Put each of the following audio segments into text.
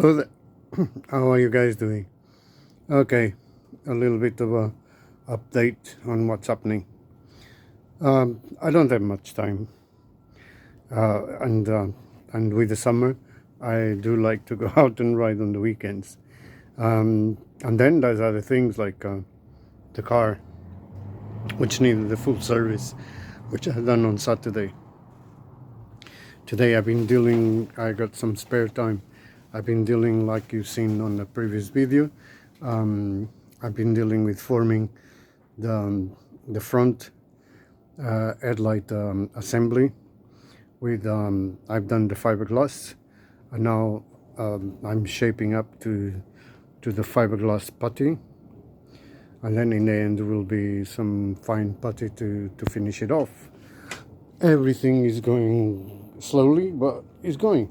Hello there. How are you guys doing? Okay, a little bit of a update on what's happening. I don't have much time, uh, and uh, and with the summer, I do like to go out and ride on the weekends. And then there's other things like the car, which needed a full service, which I done on Saturday. Today I got some spare time. I've been dealing, like you've seen on the previous video, I've been dealing with forming the front headlight assembly with, I've done the fiberglass, and now I'm shaping up to the fiberglass putty, and then in the end there will be some fine putty to finish it off. Everything is going slowly, but it's going.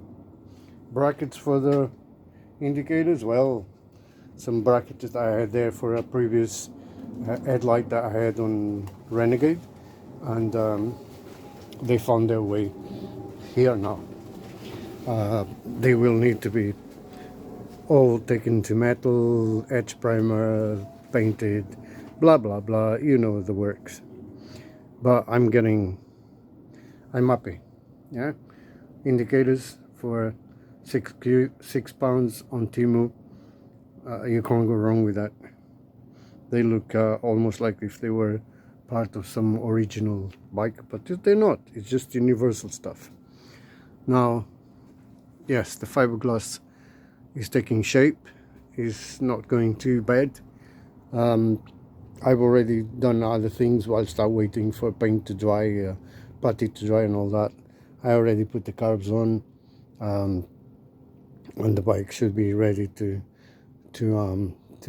Brackets for the indicators, well, some brackets that I had there for a previous headlight that I had on Renegade, and they found their way here now. They will need to be all taken to metal, etch primer, painted, blah blah blah, you know the works. But I'm happy. Yeah, indicators for £6 on Temu. You can't go wrong with that. They look almost like if they were part of some original bike, but they're not. It's just universal stuff. Now, yes, the fiberglass is taking shape. It's not going too bad. I've already done other things whilst I'm waiting for paint to dry, putty to dry and all that. I already put the carbs on, and the bike should be ready to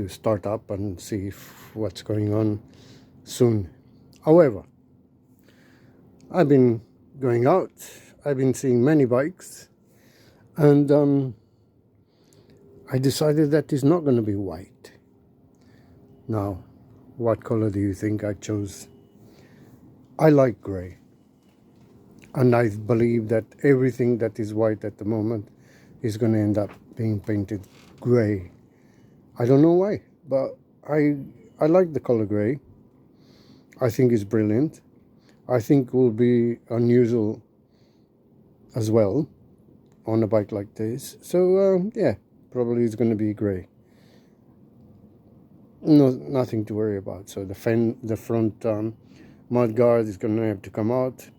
start up and see what's going on soon. However, I've been going out, I've been seeing many bikes, and I decided that it's not going to be white. Now, what color do you think I chose? I like grey, and I believe that everything that is white at the moment is going to end up being painted grey. I don't know why, but I like the color grey. I think it's brilliant. I think it will be unusual as well on a bike like this. So yeah, probably it's going to be grey. No, nothing to worry about. So the front mud guard is going to have to come out.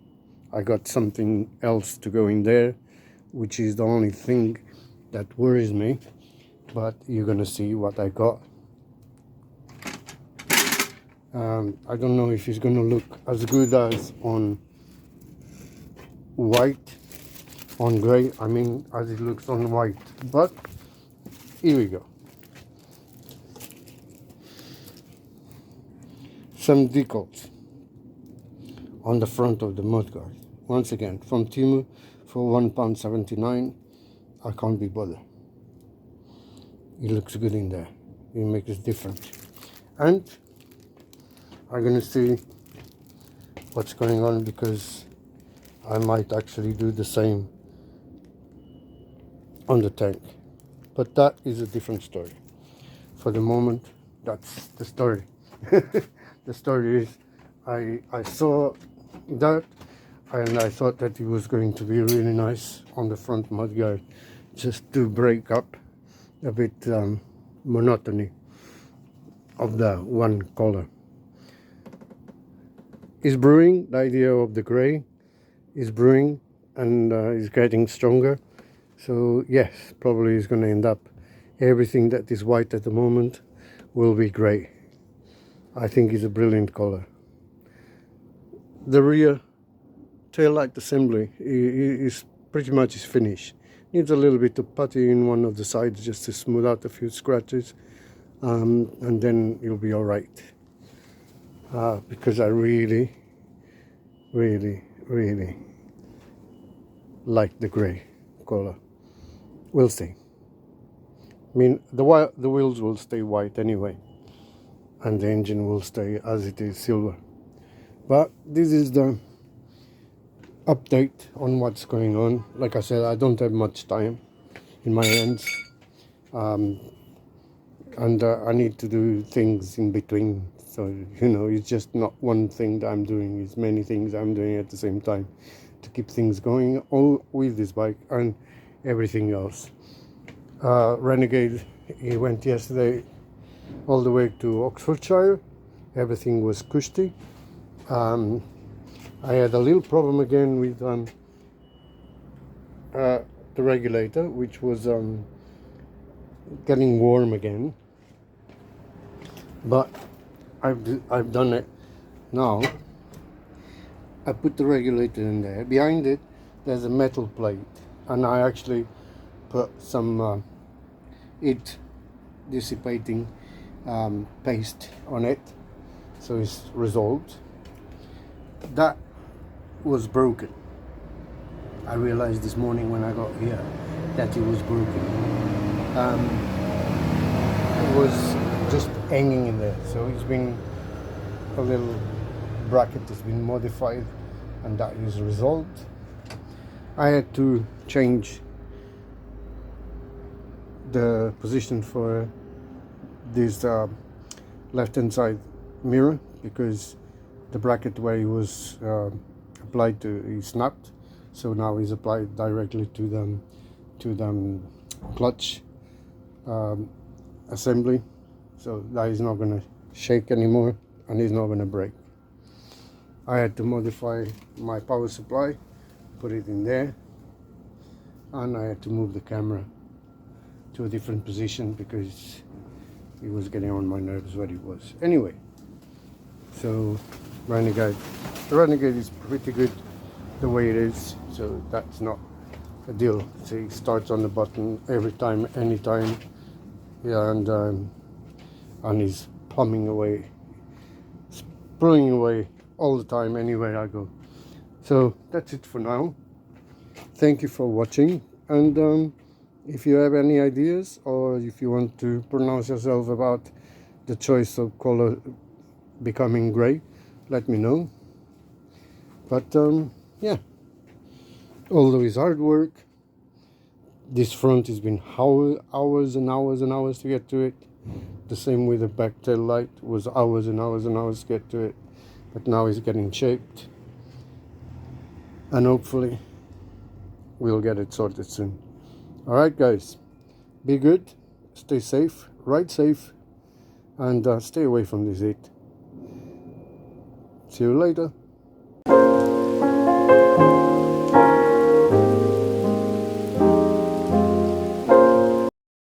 I got something else to go in there, which is the only thing that worries me. But you're gonna see what I got. I don't know if it's gonna look as good as on white, on grey, I mean as it looks on white, but here we go. Some decals on the front of the mudguard. Once again, from Temu for £1.79. I can't be bothered. It looks good in there. It makes it different. And I'm going to see what's going on, because I might actually do the same on the tank. But that is a different story. For the moment, that's the story. The story is I saw that, and I thought that it was going to be really nice on the front mudguard, just to break up a bit monotony of the one color. Is brewing, the idea of the gray is brewing, and is getting stronger. So yes, probably is going to end up everything that is white at the moment will be gray. I think it's a brilliant color. The rear taillight assembly is pretty much finished. Needs a little bit of putty in one of the sides just to smooth out a few scratches, and then you'll be all right. Because I really like the grey color. We'll see. I mean, the wheels will stay white anyway, and the engine will stay as it is, silver. But this is the update on what's going on. Like I said, I don't have much time in my hands. and I need to do things in between. So, you know, it's just not one thing that I'm doing, it's many things I'm doing at the same time to keep things going, all with this bike and everything else. Renegade, he went yesterday all the way to Oxfordshire. Everything was cushy. I had a little problem again with the regulator, which was getting warm again, but I've done it now. I put the regulator in there. Behind it there's a metal plate, and I actually put some heat dissipating paste on it, so it's resolved. That was broken. I realized this morning when I got here that it was broken. It was just hanging in there, so it's been a little bracket has been modified, and that is resolved. I had to change the position for this left hand side mirror, because the bracket where it was applied to is snapped, so now it's applied directly to the clutch assembly, so that is not going to shake anymore and it's not going to break. I had to modify my power supply, put it in there, and I had to move the camera to a different position because it was getting on my nerves where it was. Anyway, so the Renegade is pretty good the way it is, so that's not a deal. So it starts on the button every time, anytime, yeah, and is plumbing away, spraying away all the time anywhere I go. So that's it for now. Thank you for watching, and if you have any ideas, or if you want to pronounce yourself about the choice of color becoming gray, let me know. But yeah, although it's hard work, this front has been hours and hours and hours to get to it. The same with the back tail light, was hours and hours and hours to get to it, but now it's getting shaped, and hopefully we'll get it sorted soon. Alright guys, be good, stay safe, ride safe, and stay away from this heat. See you later.